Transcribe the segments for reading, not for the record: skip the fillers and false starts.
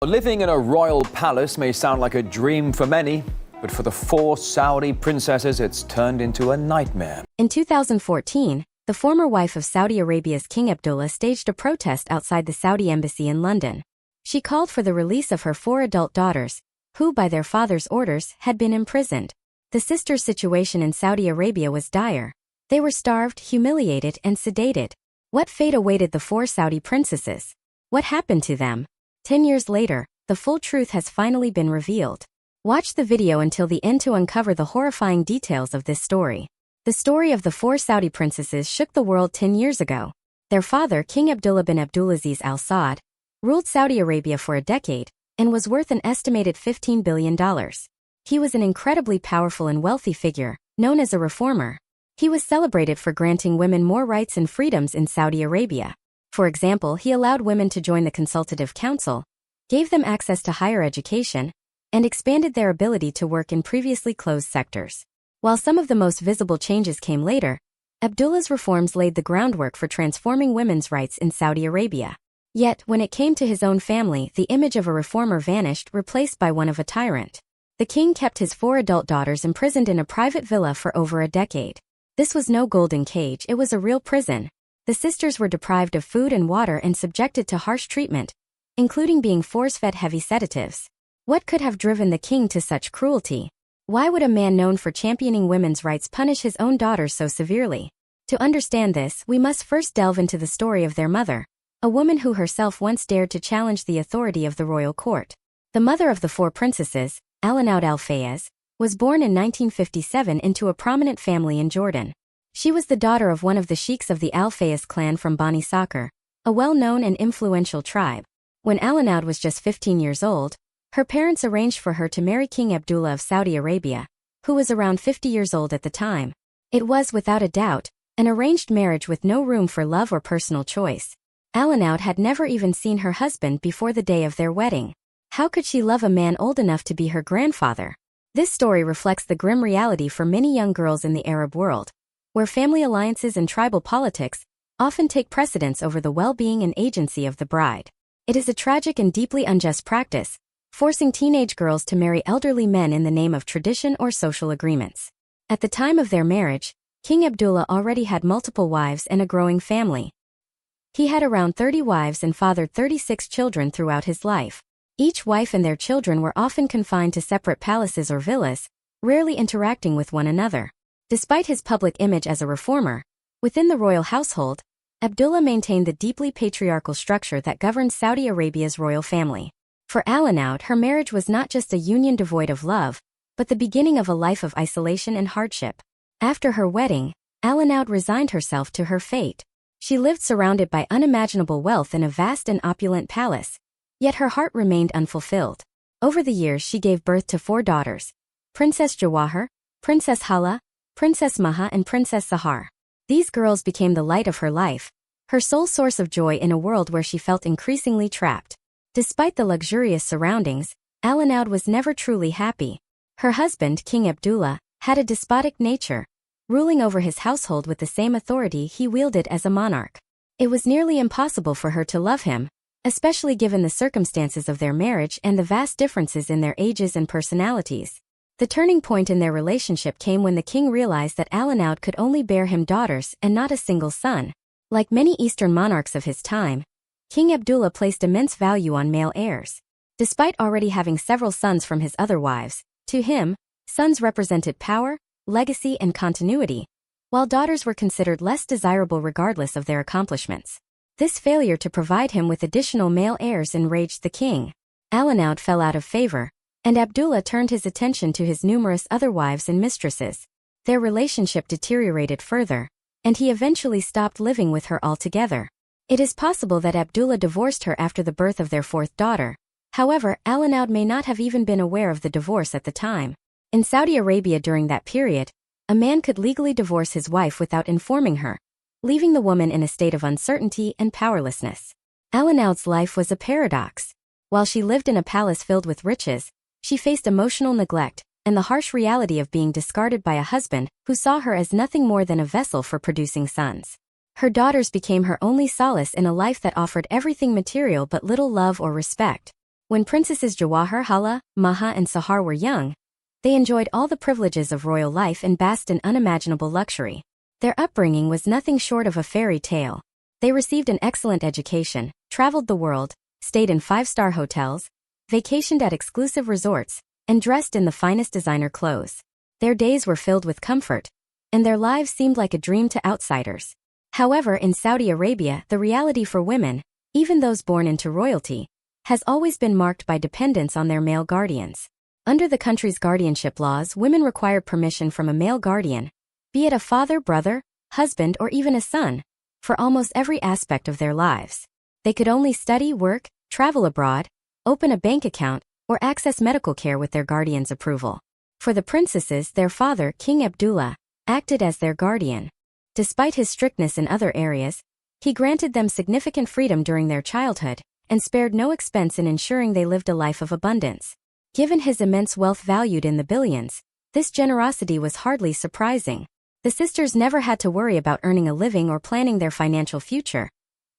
Living in a royal palace may sound like a dream for many, but for the four Saudi princesses, it's turned into a nightmare. In 2014, the former wife of Saudi Arabia's King Abdullah staged a protest outside the Saudi embassy in London. She called for the release of her four adult daughters, who, by their father's orders, had been imprisoned. The sisters' situation in Saudi Arabia was dire. They were starved, humiliated, and sedated. What fate awaited the four Saudi princesses? What happened to them? 10 years later, the full truth has finally been revealed. Watch the video until the end to uncover the horrifying details of this story. The story of the four Saudi princesses shook the world 10 years ago. Their father, King Abdullah bin Abdulaziz Al Saud, ruled Saudi Arabia for a decade and was worth an estimated $15 billion. He was an incredibly powerful and wealthy figure, known as a reformer. He was celebrated for granting women more rights and freedoms in Saudi Arabia. For example, he allowed women to join the Consultative Council, gave them access to higher education, and expanded their ability to work in previously closed sectors. While some of the most visible changes came later, Abdullah's reforms laid the groundwork for transforming women's rights in Saudi Arabia. Yet, when it came to his own family, the image of a reformer vanished, replaced by one of a tyrant. The king kept his four adult daughters imprisoned in a private villa for over a decade. This was no golden cage, it was a real prison. The sisters were deprived of food and water and subjected to harsh treatment, including being force-fed heavy sedatives. What could have driven the king to such cruelty? Why would a man known for championing women's rights punish his own daughters so severely? To understand this, we must first delve into the story of their mother, a woman who herself once dared to challenge the authority of the royal court. The mother of the four princesses, Alanaud Al-Fayez, was born in 1957 into a prominent family in Jordan. She was the daughter of one of the sheikhs of the Al-Fayez clan from Bani Sakr, a well-known and influential tribe. When Alanaud was just 15 years old, her parents arranged for her to marry King Abdullah of Saudi Arabia, who was around 50 years old at the time. It was, without a doubt, an arranged marriage with no room for love or personal choice. Alanaud had never even seen her husband before the day of their wedding. How could she love a man old enough to be her grandfather? This story reflects the grim reality for many young girls in the Arab world, where family alliances and tribal politics often take precedence over the well-being and agency of the bride. It is a tragic and deeply unjust practice, forcing teenage girls to marry elderly men in the name of tradition or social agreements. At the time of their marriage, King Abdullah already had multiple wives and a growing family. He had around 30 wives and fathered 36 children throughout his life. Each wife and their children were often confined to separate palaces or villas, rarely interacting with one another. Despite his public image as a reformer, within the royal household, Abdullah maintained the deeply patriarchal structure that governed Saudi Arabia's royal family. For Alanaud, her marriage was not just a union devoid of love, but the beginning of a life of isolation and hardship. After her wedding, Alanaud resigned herself to her fate. She lived surrounded by unimaginable wealth in a vast and opulent palace, yet her heart remained unfulfilled. Over the years she gave birth to four daughters: Princess Jawahar, Princess Hala, Princess Maha and Princess Sahar. These girls became the light of her life, her sole source of joy in a world where she felt increasingly trapped. Despite the luxurious surroundings, Alanaud was never truly happy. Her husband, King Abdullah, had a despotic nature, ruling over his household with the same authority he wielded as a monarch. It was nearly impossible for her to love him, especially given the circumstances of their marriage and the vast differences in their ages and personalities. The turning point in their relationship came when the king realized that Alanaud could only bear him daughters and not a single son. Like many Eastern monarchs of his time, King Abdullah placed immense value on male heirs. Despite already having several sons from his other wives, to him, sons represented power, legacy and continuity, while daughters were considered less desirable regardless of their accomplishments. This failure to provide him with additional male heirs enraged the king. Alanaud fell out of favor, and Abdullah turned his attention to his numerous other wives and mistresses. Their relationship deteriorated further, and he eventually stopped living with her altogether. It is possible that Abdullah divorced her after the birth of their fourth daughter. However, Alanaud may not have even been aware of the divorce at the time. In Saudi Arabia during that period, a man could legally divorce his wife without informing her, leaving the woman in a state of uncertainty and powerlessness. Alanaud's life was a paradox. While she lived in a palace filled with riches, she faced emotional neglect and the harsh reality of being discarded by a husband who saw her as nothing more than a vessel for producing sons. Her daughters became her only solace in a life that offered everything material but little love or respect. When Princesses Jawahar, Hala, Maha and Sahar were young, they enjoyed all the privileges of royal life and basked in unimaginable luxury. Their upbringing was nothing short of a fairy tale. They received an excellent education, traveled the world, stayed in 5-star hotels, vacationed at exclusive resorts, and dressed in the finest designer clothes. Their days were filled with comfort, and their lives seemed like a dream to outsiders. However, in Saudi Arabia, the reality for women, even those born into royalty, has always been marked by dependence on their male guardians. Under the country's guardianship laws, women required permission from a male guardian, be it a father, brother, husband, or even a son, for almost every aspect of their lives. They could only study, work, travel abroad, open a bank account, or access medical care with their guardian's approval. For the princesses, their father, King Abdullah, acted as their guardian. Despite his strictness in other areas, he granted them significant freedom during their childhood, and spared no expense in ensuring they lived a life of abundance. Given his immense wealth valued in the billions, this generosity was hardly surprising. The sisters never had to worry about earning a living or planning their financial future.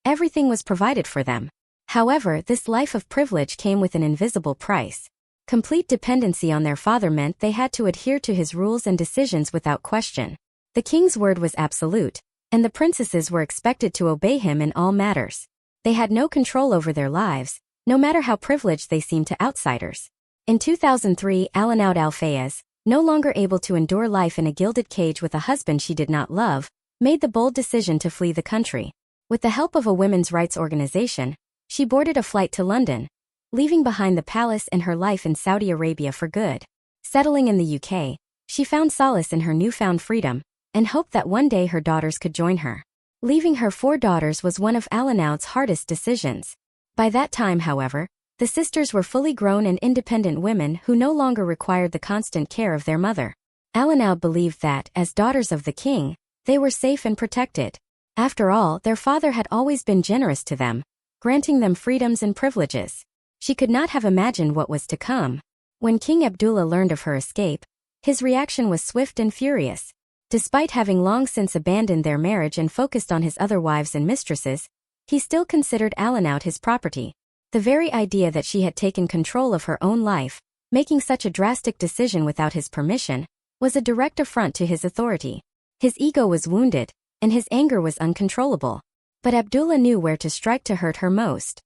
Everything was provided for them. However, this life of privilege came with an invisible price. Complete dependency on their father meant they had to adhere to his rules and decisions without question. The king's word was absolute, and the princesses were expected to obey him in all matters. They had no control over their lives, no matter how privileged they seemed to outsiders. In 2003, Alanaud Al-Fayez, no longer able to endure life in a gilded cage with a husband she did not love, made the bold decision to flee the country. With the help of a women's rights organization, she boarded a flight to London, leaving behind the palace and her life in Saudi Arabia for good. Settling in the UK, she found solace in her newfound freedom, and hoped that one day her daughters could join her. Leaving her 4 daughters was one of Alanaud's hardest decisions. By that time, however, the sisters were fully grown and independent women who no longer required the constant care of their mother. Alanaud believed that, as daughters of the king, they were safe and protected. After all, their father had always been generous to them, granting them freedoms and privileges. She could not have imagined what was to come. When King Abdullah learned of her escape, his reaction was swift and furious. Despite having long since abandoned their marriage and focused on his other wives and mistresses, he still considered Alanaud his property. The very idea that she had taken control of her own life, making such a drastic decision without his permission, was a direct affront to his authority. His ego was wounded, and his anger was uncontrollable. But Abdullah knew where to strike to hurt her most.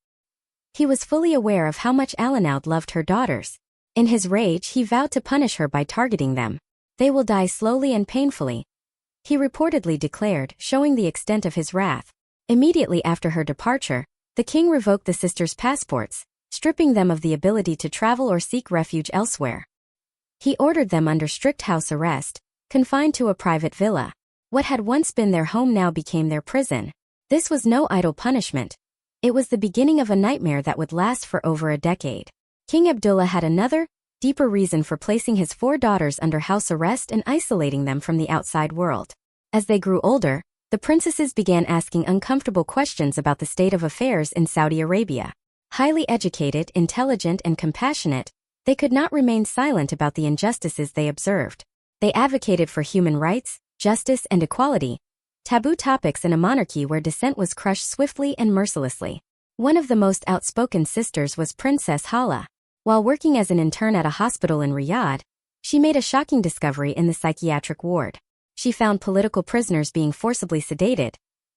He was fully aware of how much Alanaud loved her daughters. In his rage, he vowed to punish her by targeting them. They will die slowly and painfully, he reportedly declared, showing the extent of his wrath. Immediately after her departure, the king revoked the sisters' passports, stripping them of the ability to travel or seek refuge elsewhere. He ordered them under strict house arrest, confined to a private villa. What had once been their home now became their prison. This was no idle punishment. It was the beginning of a nightmare that would last for over a decade. King Abdullah had another, deeper reason for placing his 4 daughters under house arrest and isolating them from the outside world. As they grew older, the princesses began asking uncomfortable questions about the state of affairs in Saudi Arabia. Highly educated, intelligent, and compassionate, they could not remain silent about the injustices they observed. They advocated for human rights, justice, and equality, taboo topics in a monarchy where dissent was crushed swiftly and mercilessly. One of the most outspoken sisters was Princess Hala. While working as an intern at a hospital in Riyadh, she made a shocking discovery in the psychiatric ward. She found political prisoners being forcibly sedated,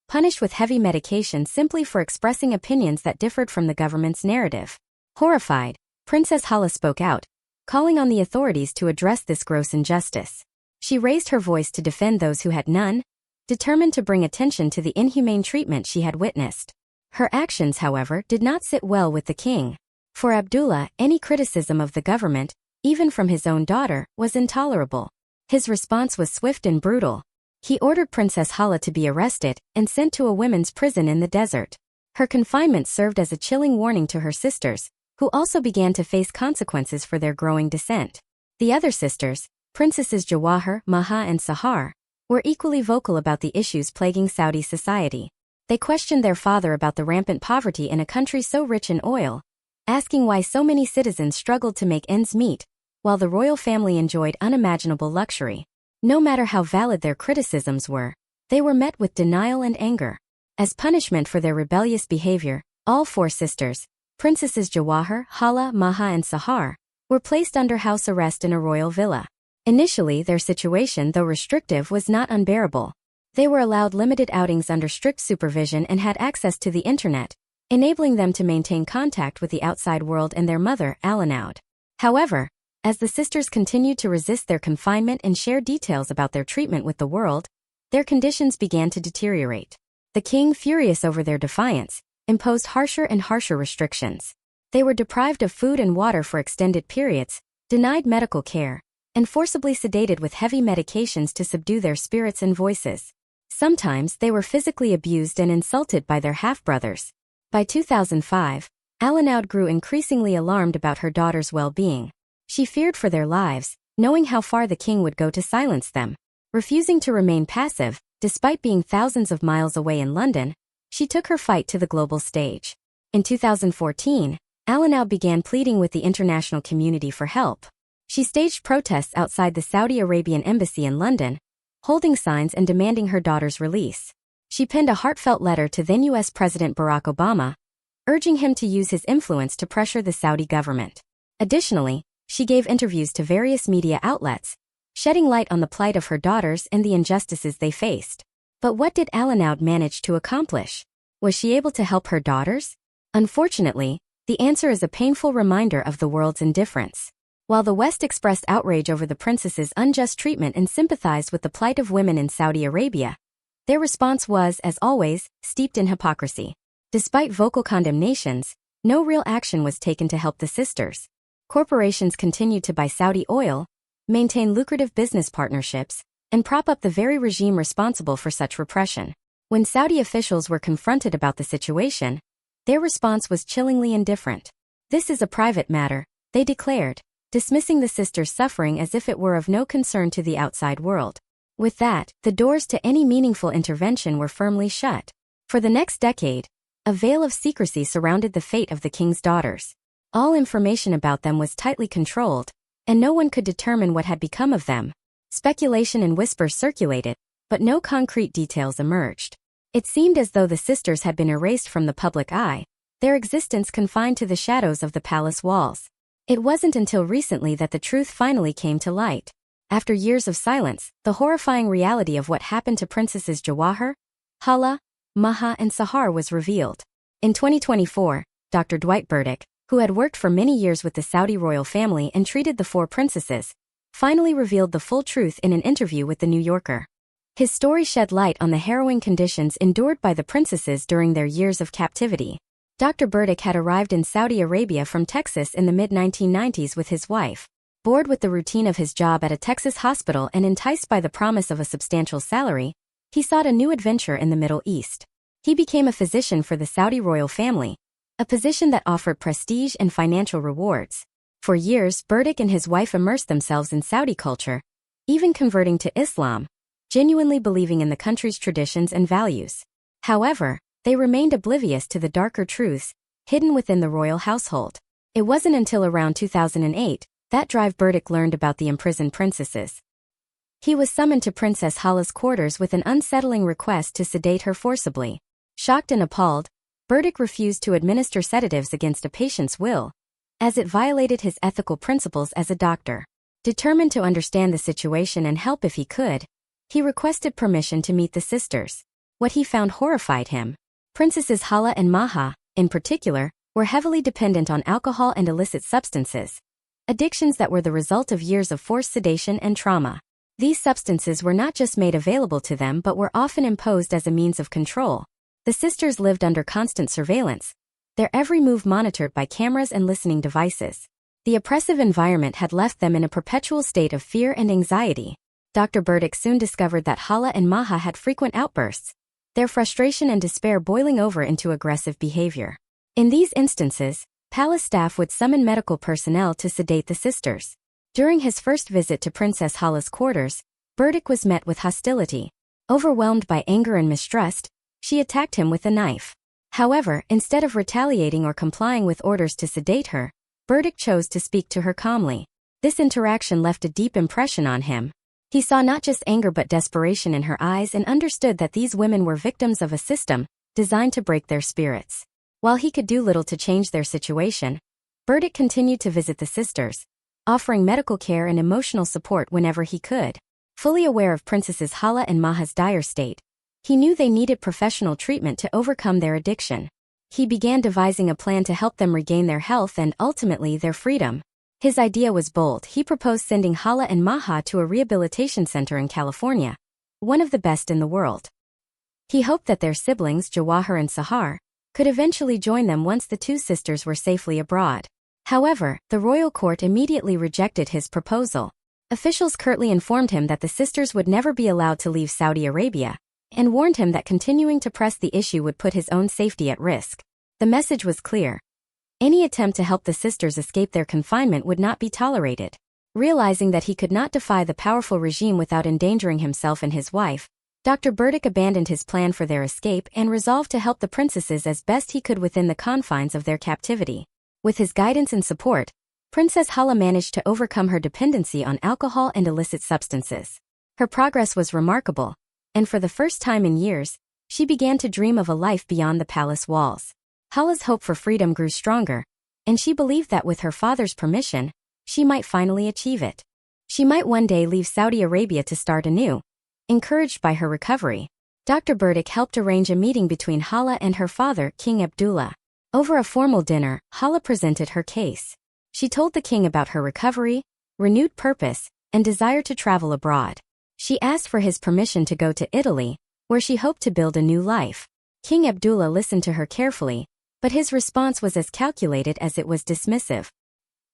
punished with heavy medication simply for expressing opinions that differed from the government's narrative. Horrified, Princess Hala spoke out, calling on the authorities to address this gross injustice. She raised her voice to defend those who had none, determined to bring attention to the inhumane treatment she had witnessed. Her actions, however, did not sit well with the king. For Abdullah, any criticism of the government, even from his own daughter, was intolerable. His response was swift and brutal. He ordered Princess Hala to be arrested and sent to a women's prison in the desert. Her confinement served as a chilling warning to her sisters, who also began to face consequences for their growing dissent. The other sisters, Princesses Jawahar, Maha and Sahar, were equally vocal about the issues plaguing Saudi society. They questioned their father about the rampant poverty in a country so rich in oil, asking why so many citizens struggled to make ends meet, while the royal family enjoyed unimaginable luxury. No matter how valid their criticisms were, they were met with denial and anger. As punishment for their rebellious behavior, all 4 sisters, Princesses Jawahar, Hala, Maha and Sahar were placed under house arrest in a royal villa. Initially, their situation, though restrictive, was not unbearable. They were allowed limited outings under strict supervision and had access to the internet, enabling them to maintain contact with the outside world and their mother, Alanaud. However, as the sisters continued to resist their confinement and share details about their treatment with the world, their conditions began to deteriorate. The king, furious over their defiance, imposed harsher and harsher restrictions. They were deprived of food and water for extended periods, denied medical care, and forcibly sedated with heavy medications to subdue their spirits and voices. Sometimes they were physically abused and insulted by their half-brothers. By 2005, Alanaud grew increasingly alarmed about her daughter's well-being. She feared for their lives, knowing how far the king would go to silence them. Refusing to remain passive, despite being thousands of miles away in London, she took her fight to the global stage. In 2014, Alanaud began pleading with the international community for help. She staged protests outside the Saudi Arabian embassy in London, holding signs and demanding her daughter's release. She penned a heartfelt letter to then U.S. President Barack Obama, urging him to use his influence to pressure the Saudi government. Additionally, she gave interviews to various media outlets, shedding light on the plight of her daughters and the injustices they faced. But what did Alanaud manage to accomplish? Was she able to help her daughters? Unfortunately, the answer is a painful reminder of the world's indifference. While the West expressed outrage over the princess's unjust treatment and sympathized with the plight of women in Saudi Arabia, their response was, as always, steeped in hypocrisy. Despite vocal condemnations, no real action was taken to help the sisters. Corporations continued to buy Saudi oil, maintain lucrative business partnerships, and prop up the very regime responsible for such repression. When Saudi officials were confronted about the situation, their response was chillingly indifferent. "This is a private matter," they declared, dismissing the sisters' suffering as if it were of no concern to the outside world. With that, the doors to any meaningful intervention were firmly shut. For the next decade, a veil of secrecy surrounded the fate of the king's daughters. All information about them was tightly controlled, and no one could determine what had become of them. Speculation and whispers circulated, but no concrete details emerged. It seemed as though the sisters had been erased from the public eye, their existence confined to the shadows of the palace walls. It wasn't until recently that the truth finally came to light. After years of silence, the horrifying reality of what happened to Princesses Jawahar, Hala, Maha and Sahar was revealed. In 2024, Dr. Dwight Burdick, who had worked for many years with the Saudi royal family and treated the four princesses, finally revealed the full truth in an interview with The New Yorker. His story shed light on the harrowing conditions endured by the princesses during their years of captivity. Dr. Burdick had arrived in Saudi Arabia from Texas in the mid-1990s with his wife. Bored with the routine of his job at a Texas hospital and enticed by the promise of a substantial salary, he sought a new adventure in the Middle East. He became a physician for the Saudi royal family, a position that offered prestige and financial rewards. For years, Burdick and his wife immersed themselves in Saudi culture, even converting to Islam, genuinely believing in the country's traditions and values. However, they remained oblivious to the darker truths hidden within the royal household. It wasn't until around 2008 that Burdick learned about the imprisoned princesses. He was summoned to Princess Hala's quarters with an unsettling request to sedate her forcibly. Shocked and appalled, Burdick refused to administer sedatives against a patient's will, as it violated his ethical principles as a doctor. Determined to understand the situation and help if he could, he requested permission to meet the sisters. What he found horrified him. Princesses Hala and Maha, in particular, were heavily dependent on alcohol and illicit substances, addictions that were the result of years of forced sedation and trauma. These substances were not just made available to them but were often imposed as a means of control. The sisters lived under constant surveillance, their every move monitored by cameras and listening devices. The oppressive environment had left them in a perpetual state of fear and anxiety. Dr. Burdick soon discovered that Hala and Maha had frequent outbursts, their frustration and despair boiling over into aggressive behavior. In these instances, palace staff would summon medical personnel to sedate the sisters. During his first visit to Princess Hala's quarters, Burdick was met with hostility. Overwhelmed by anger and mistrust, she attacked him with a knife. However, instead of retaliating or complying with orders to sedate her, Burdick chose to speak to her calmly. This interaction left a deep impression on him. He saw not just anger but desperation in her eyes and understood that these women were victims of a system designed to break their spirits. While he could do little to change their situation, Burdick continued to visit the sisters, offering medical care and emotional support whenever he could. Fully aware of Princesses Hala and Maha's dire state, he knew they needed professional treatment to overcome their addiction. He began devising a plan to help them regain their health and, ultimately, their freedom. His idea was bold. He proposed sending Hala and Maha to a rehabilitation center in California, one of the best in the world. He hoped that their siblings, Jawahar and Sahar, could eventually join them once the two sisters were safely abroad. However, the royal court immediately rejected his proposal. Officials curtly informed him that the sisters would never be allowed to leave Saudi Arabia, and warned him that continuing to press the issue would put his own safety at risk. The message was clear. Any attempt to help the sisters escape their confinement would not be tolerated. Realizing that he could not defy the powerful regime without endangering himself and his wife, Dr. Burdick abandoned his plan for their escape and resolved to help the princesses as best he could within the confines of their captivity. With his guidance and support, Princess Hala managed to overcome her dependency on alcohol and illicit substances. Her progress was remarkable, and for the first time in years, she began to dream of a life beyond the palace walls. Hala's hope for freedom grew stronger, and she believed that with her father's permission, she might finally achieve it. She might one day leave Saudi Arabia to start anew. Encouraged by her recovery, Dr. Burdick helped arrange a meeting between Hala and her father, King Abdullah. Over a formal dinner, Hala presented her case. She told the king about her recovery, renewed purpose, and desire to travel abroad. She asked for his permission to go to Italy, where she hoped to build a new life. King Abdullah listened to her carefully, but his response was as calculated as it was dismissive.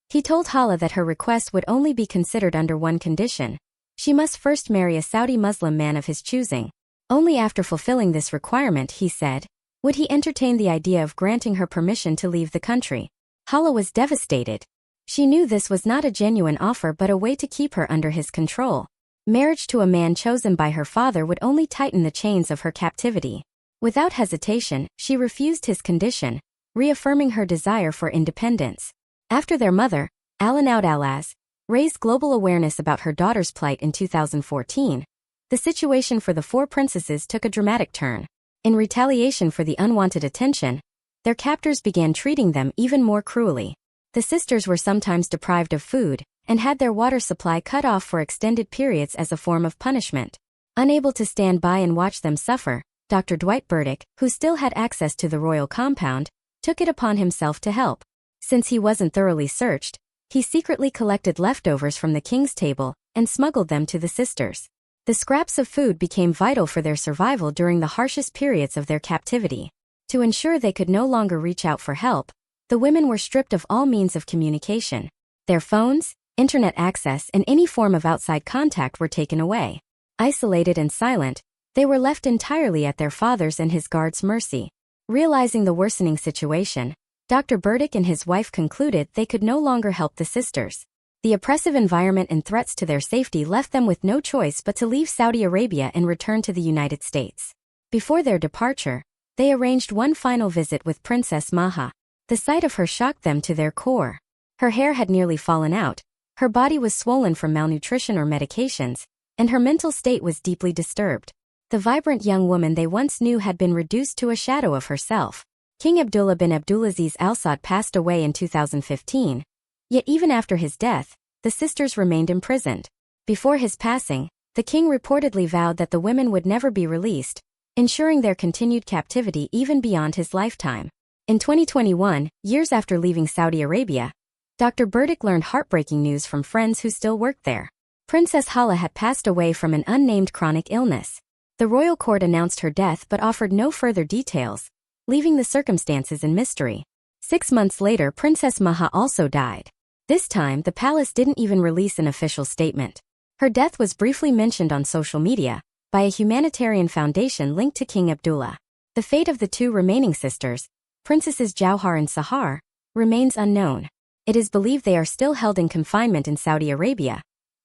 He told Hala that her request would only be considered under one condition. She must first marry a Saudi Muslim man of his choosing. Only after fulfilling this requirement, he said, would he entertain the idea of granting her permission to leave the country. Hala was devastated. She knew this was not a genuine offer but a way to keep her under his control. Marriage to a man chosen by her father would only tighten the chains of her captivity. Without hesitation, she refused his condition, reaffirming her desire for independence. After their mother, Alanaud Alaz, raised global awareness about her daughter's plight in 2014, the situation for the four princesses took a dramatic turn. In retaliation for the unwanted attention, their captors began treating them even more cruelly. The sisters were sometimes deprived of food, and had their water supply cut off for extended periods as a form of punishment. Unable to stand by and watch them suffer, Dr. Dwight Burdick, who still had access to the royal compound, took it upon himself to help. Since he wasn't thoroughly searched, he secretly collected leftovers from the king's table and smuggled them to the sisters. The scraps of food became vital for their survival during the harshest periods of their captivity. To ensure they could no longer reach out for help, the women were stripped of all means of communication. Their phones, internet access, and any form of outside contact were taken away. Isolated and silent, they were left entirely at their father's and his guards' mercy. Realizing the worsening situation, Dr. Burdick and his wife concluded they could no longer help the sisters. The oppressive environment and threats to their safety left them with no choice but to leave Saudi Arabia and return to the United States. Before their departure, they arranged one final visit with Princess Maha. The sight of her shocked them to their core. Her hair had nearly fallen out, her body was swollen from malnutrition or medications, and her mental state was deeply disturbed. The vibrant young woman they once knew had been reduced to a shadow of herself. King Abdullah bin Abdulaziz Al Saud passed away in 2015, yet even after his death, the sisters remained imprisoned. Before his passing, the king reportedly vowed that the women would never be released, ensuring their continued captivity even beyond his lifetime. In 2021, years after leaving Saudi Arabia, Dr. Burdick learned heartbreaking news from friends who still worked there. Princess Hala had passed away from an unnamed chronic illness. The royal court announced her death but offered no further details, leaving the circumstances in mystery. 6 months later, Princess Maha also died. This time, the palace didn't even release an official statement. Her death was briefly mentioned on social media by a humanitarian foundation linked to King Abdullah. The fate of the two remaining sisters, Princesses Jawhar and Sahar, remains unknown. It is believed they are still held in confinement in Saudi Arabia,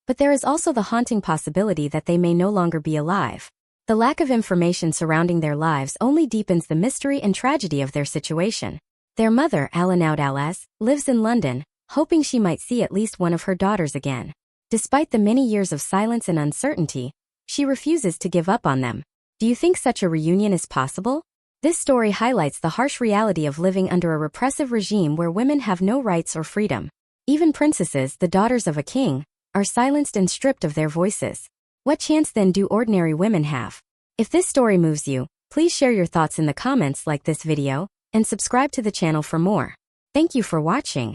but there is also the haunting possibility that they may no longer be alive. The lack of information surrounding their lives only deepens the mystery and tragedy of their situation. Their mother, Alanaud Alaz, lives in London, hoping she might see at least one of her daughters again. Despite the many years of silence and uncertainty, she refuses to give up on them. Do you think such a reunion is possible? This story highlights the harsh reality of living under a repressive regime where women have no rights or freedom. Even princesses, the daughters of a king, are silenced and stripped of their voices. What chance then do ordinary women have? If this story moves you, please share your thoughts in the comments, like this video, and subscribe to the channel for more. Thank you for watching.